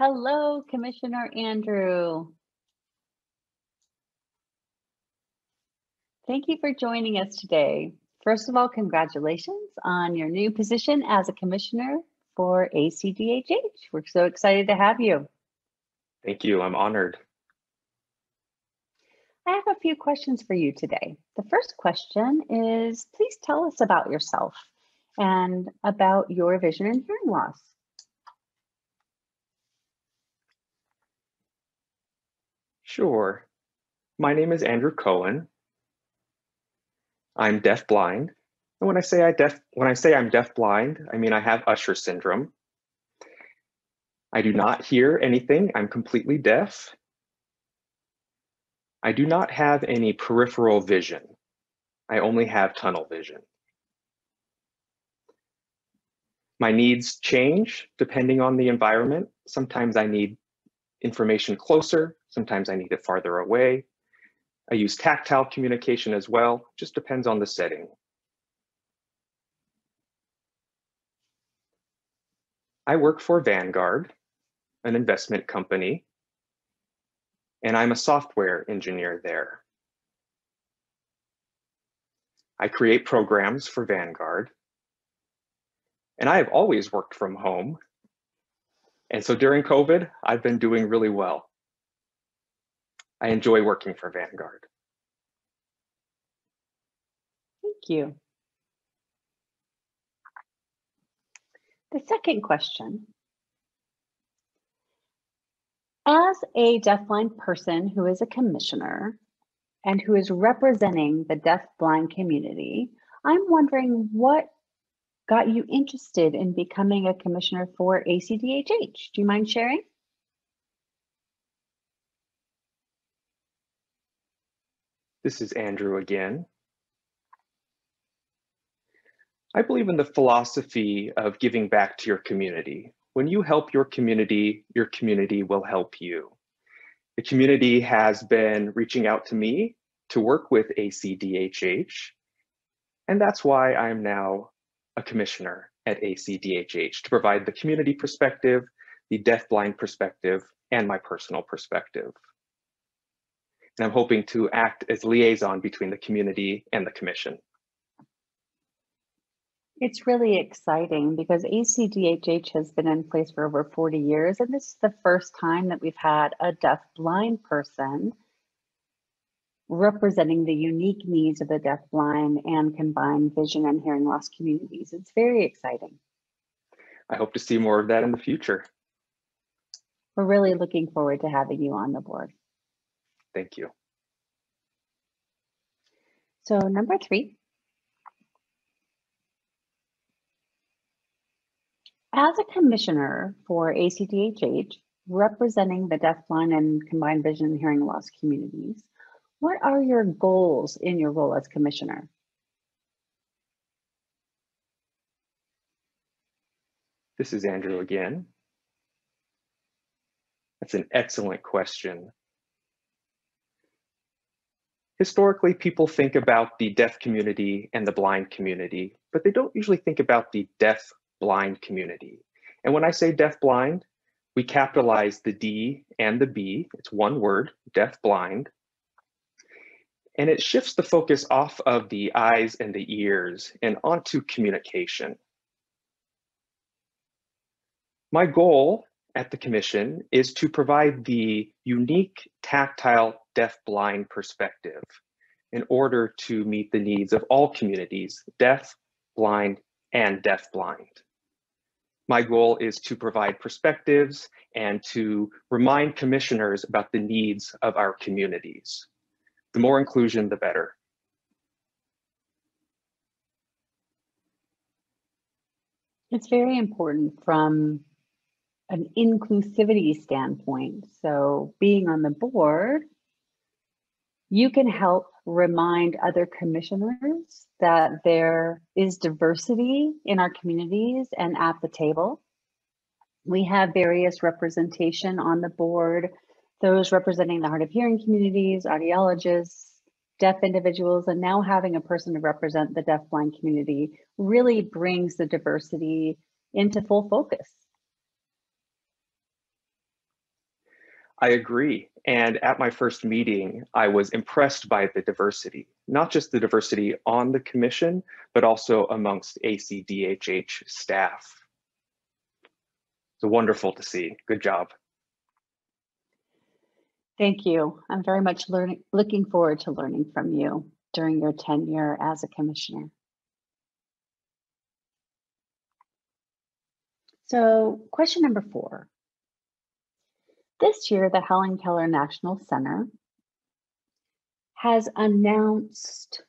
Hello, Commissioner Andrew. Thank you for joining us today. First of all, congratulations on your new position as a commissioner for ACDHH. We're so excited to have you. Thank you. I'm honored. I have a few questions for you today. The first question is, please tell us about yourself and about your vision and hearing loss. Sure. My name is Andrew Cohen. I'm deafblind. And when I say I'm deafblind, I mean I have Usher syndrome. I do not hear anything. I'm completely deaf. I do not have any peripheral vision. I only have tunnel vision. My needs change depending on the environment. Sometimes I need information closer. Sometimes I need it farther away. I use tactile communication as well. Just depends on the setting. I work for Vanguard, an investment company, and I'm a software engineer there. I create programs for Vanguard, and I have always worked from home. And so during COVID, I've been doing really well. I enjoy working for Vanguard. Thank you. The second question. As a deafblind person who is a commissioner and who is representing the deafblind community, I'm wondering what got you interested in becoming a commissioner for ACDHH. Do you mind sharing? This is Andrew again. I believe in the philosophy of giving back to your community. When you help your community will help you. The community has been reaching out to me to work with ACDHH, and that's why I'm now a commissioner at ACDHH to provide the community perspective, the deafblind perspective, and my personal perspective. And I'm hoping to act as liaison between the community and the commission. It's really exciting because ACDHH has been in place for over 40 years, and this is the first time that we've had a deafblind person representing the unique needs of the deafblind and combined vision and hearing loss communities. It's very exciting. I hope to see more of that in the future. We're really looking forward to having you on the board. Thank you. So number 3. As a commissioner for ACDHH, representing the deafblind and combined vision and hearing loss communities, what are your goals in your role as commissioner? This is Andrew again. That's an excellent question. Historically, people think about the deaf community and the blind community, but they don't usually think about the deaf-blind community. And when I say deaf-blind, we capitalize the D and the B. It's one word, deaf-blind. And it shifts the focus off of the eyes and the ears and onto communication. My goal at the commission is to provide the unique tactile deaf-blind perspective in order to meet the needs of all communities, deaf, blind, and deaf-blind. My goal is to provide perspectives and to remind commissioners about the needs of our communities. The more inclusion, the better. It's very important from an inclusivity standpoint. So being on the board, you can help remind other commissioners that there is diversity in our communities and at the table. We have various representation on the board, those representing the hard of hearing communities, audiologists, deaf individuals, and now having a person to represent the deafblind community really brings the diversity into full focus. I agree. And at my first meeting, I was impressed by the diversity, not just the diversity on the commission, but also amongst ACDHH staff. It's wonderful to see. Good job. Thank you. I'm very much looking forward to learning from you during your tenure as a commissioner. So, question number 4. This year, the Helen Keller National Center has announced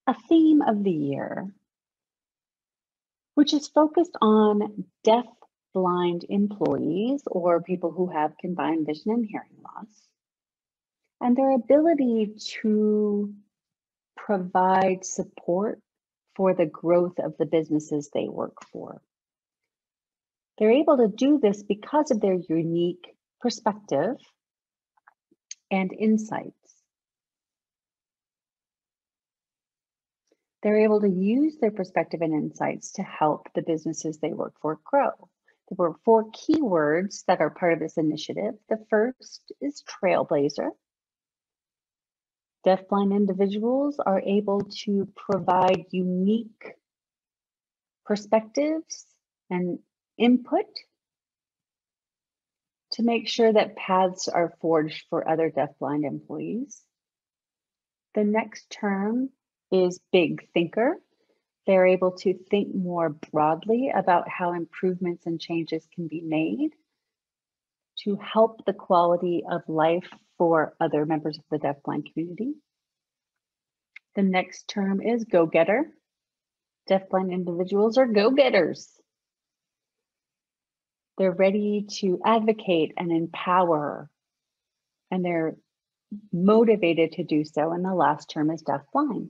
a theme of the year, which is focused on deaf-blind employees or people who have combined vision and hearing loss, and their ability to provide support for the growth of the businesses they work for. They're able to do this because of their unique perspective and insights. They're able to use their perspective and insights to help the businesses they work for grow. There were 4 keywords that are part of this initiative. The first is trailblazer. Deafblind individuals are able to provide unique perspectives and input to make sure that paths are forged for other deafblind employees. The next term is big thinker. They're able to think more broadly about how improvements and changes can be made to help the quality of life for other members of the deafblind community. The next term is go-getter. Deafblind individuals are go-getters. They're ready to advocate and empower, and they're motivated to do so. And the last term is deafblind.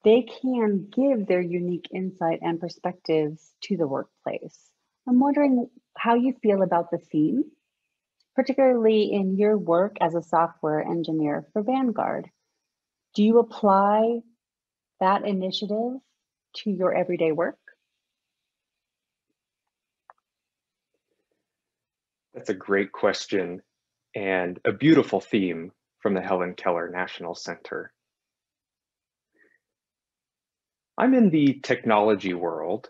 They can give their unique insight and perspectives to the workplace. I'm wondering how you feel about the theme, particularly in your work as a software engineer for Vanguard. Do you apply that initiative to your everyday work? That's a great question and a beautiful theme from the Helen Keller National Center. I'm in the technology world,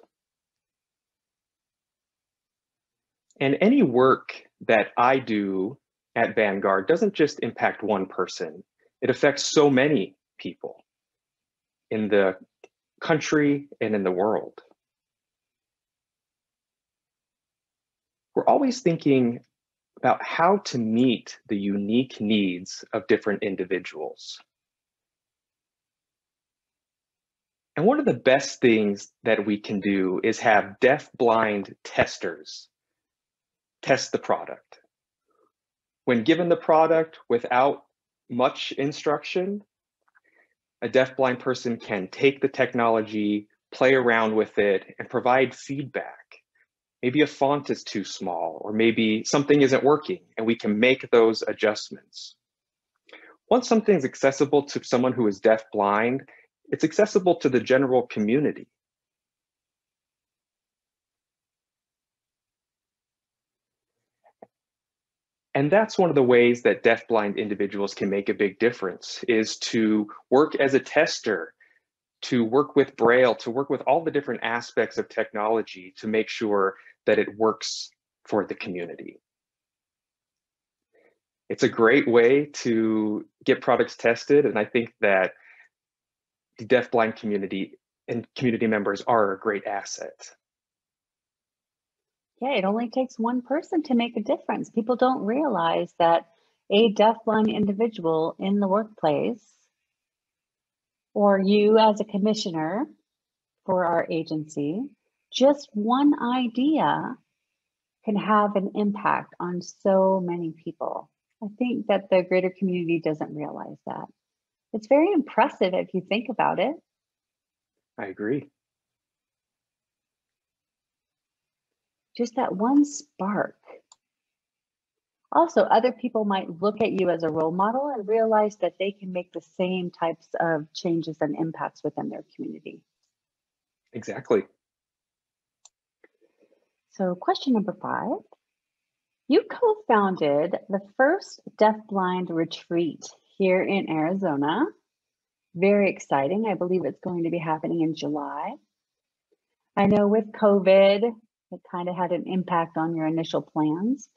and any work that I do at Vanguard doesn't just impact one person. It affects so many people in the country and in the world. We're always thinking about how to meet the unique needs of different individuals. And one of the best things that we can do is have deaf-blind testers test the product. When given the product without much instruction, a deaf-blind person can take the technology, play around with it, and provide feedback. Maybe a font is too small, or maybe something isn't working, and we can make those adjustments. Once something is accessible to someone who is deaf-blind, it's accessible to the general community. And that's one of the ways that deaf-blind individuals can make a big difference, is to work as a tester, to work with Braille, to work with all the different aspects of technology to make sure that it works for the community. It's a great way to get products tested, and I think that the deaf-blind community and community members are a great asset. Yeah, it only takes one person to make a difference. People don't realize that a deafblind individual in the workplace, or you as a commissioner for our agency, just one idea can have an impact on so many people. I think that the greater community doesn't realize that. It's very impressive if you think about it. I agree. Just that one spark. Also, other people might look at you as a role model and realize that they can make the same types of changes and impacts within their community. Exactly. So question number 5. You co-founded the first DeafBlind retreat here in Arizona. Very exciting. I believe it's going to be happening in July. I know with COVID, it kind of had an impact on your initial plans.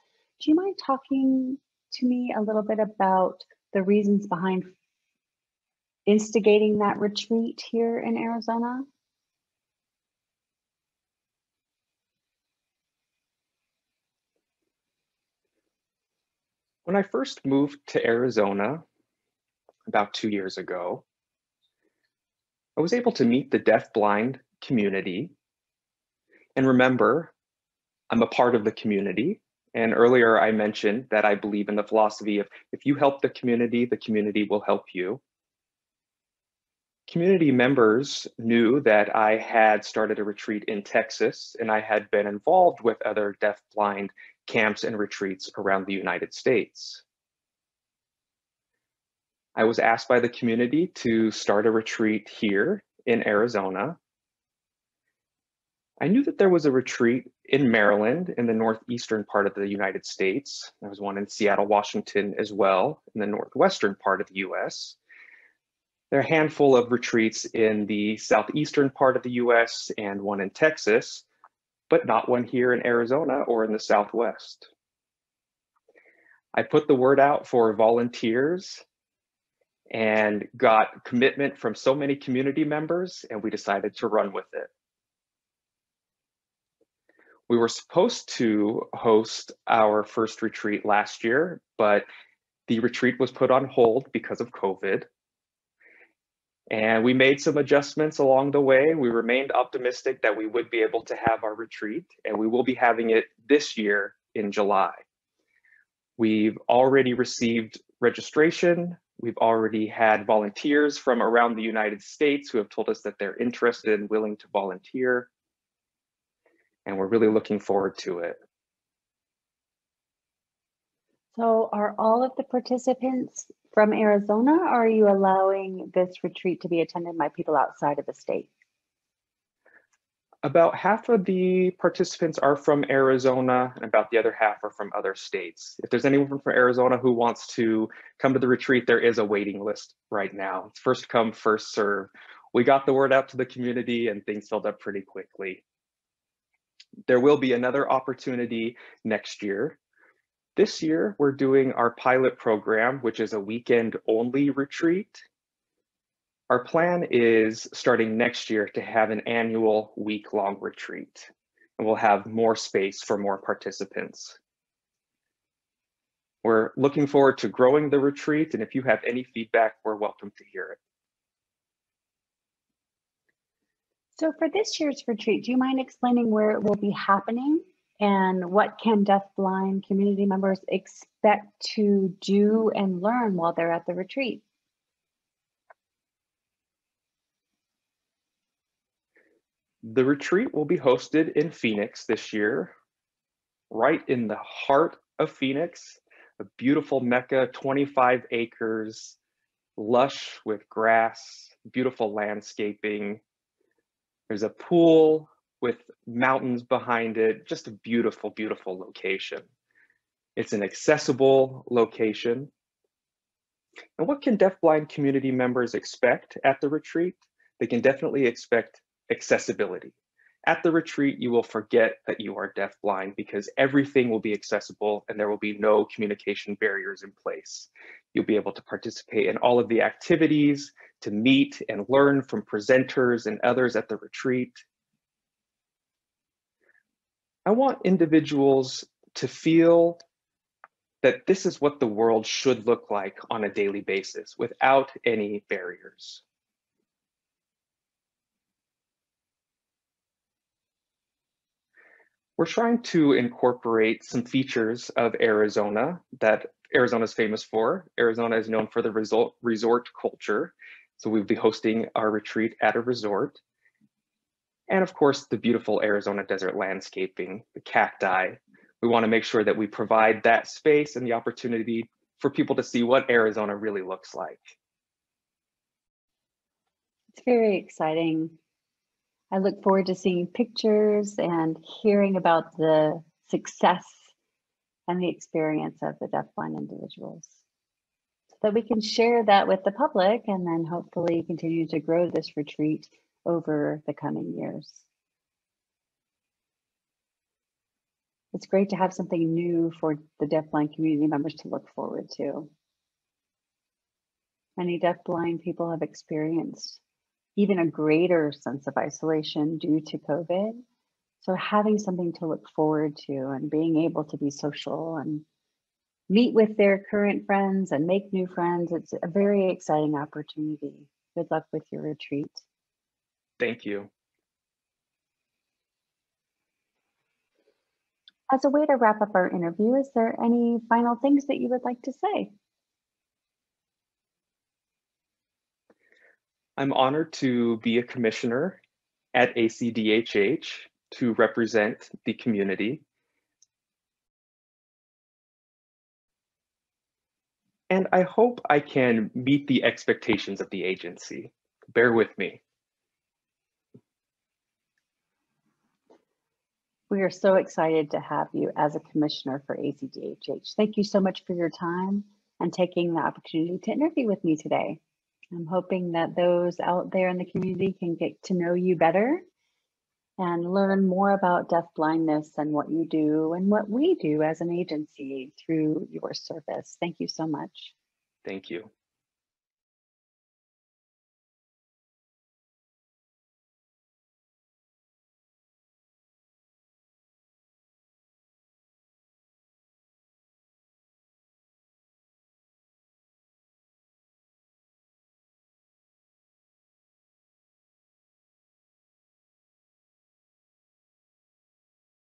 Do you mind talking to me a little bit about the reasons behind instigating that retreat here in Arizona? When I first moved to Arizona about 2 years ago, I was able to meet the deaf-blind community. And remember, I'm a part of the community. And earlier I mentioned that I believe in the philosophy of if you help the community will help you. Community members knew that I had started a retreat in Texas, and I had been involved with other deaf-blind camps and retreats around the United States. I was asked by the community to start a retreat here in Arizona. I knew that there was a retreat in Maryland in the northeastern part of the United States. There was one in Seattle, Washington as well, in the northwestern part of the US. There are a handful of retreats in the southeastern part of the US and one in Texas, but not one here in Arizona or in the Southwest. I put the word out for volunteers and got commitment from so many community members, and we decided to run with it. We were supposed to host our first retreat last year, but the retreat was put on hold because of COVID. And we made some adjustments along the way. We remained optimistic that we would be able to have our retreat, and we will be having it this year in July. We've already received registration. We've already had volunteers from around the United States who have told us that they're interested and willing to volunteer. And we're really looking forward to it. So are all of the participants from Arizona, or are you allowing this retreat to be attended by people outside of the state? About half of the participants are from Arizona, and about the other half are from other states. If there's anyone from Arizona who wants to come to the retreat, there is a waiting list right now. It's first come, first serve. We got the word out to the community and things filled up pretty quickly. There will be another opportunity next year. This year, we're doing our pilot program, which is a weekend-only retreat. Our plan is starting next year to have an annual week-long retreat, and we'll have more space for more participants. We're looking forward to growing the retreat, and if you have any feedback, we're welcome to hear it. So for this year's retreat, do you mind explaining where it will be happening and what can deaf-blind community members expect to do and learn while they're at the retreat? The retreat will be hosted in Phoenix this year, right in the heart of Phoenix, a beautiful Mecca, 25 acres, lush with grass, beautiful landscaping. There's a pool with mountains behind it, just a beautiful, beautiful location. It's an accessible location. And what can deaf-blind community members expect at the retreat? They can definitely expect accessibility. At the retreat, you will forget that you are deaf-blind because everything will be accessible and there will be no communication barriers in place. You'll be able to participate in all of the activities, to meet and learn from presenters and others at the retreat. I want individuals to feel that this is what the world should look like on a daily basis without any barriers. We're trying to incorporate some features of Arizona that Arizona is famous for. Arizona is known for the resort culture. So we'll be hosting our retreat at a resort. And of course, the beautiful Arizona desert landscaping, the cacti. We want to make sure that we provide that space and the opportunity for people to see what Arizona really looks like. It's very exciting. I look forward to seeing pictures and hearing about the success and the experience of the deafblind individuals, so that we can share that with the public and then hopefully continue to grow this retreat over the coming years. It's great to have something new for the deafblind community members to look forward to. Many deafblind people have experienced even a greater sense of isolation due to COVID. So having something to look forward to and being able to be social and meet with their current friends and make new friends, it's a very exciting opportunity. Good luck with your retreat. Thank you. As a way to wrap up our interview, is there any final things that you would like to say? I'm honored to be a commissioner at ACDHH to represent the community. And I hope I can meet the expectations of the agency. Bear with me. We are so excited to have you as a commissioner for ACDHH. Thank you so much for your time and taking the opportunity to interview with me today. I'm hoping that those out there in the community can get to know you better and learn more about deafblindness and what you do and what we do as an agency through your service. Thank you so much. Thank you.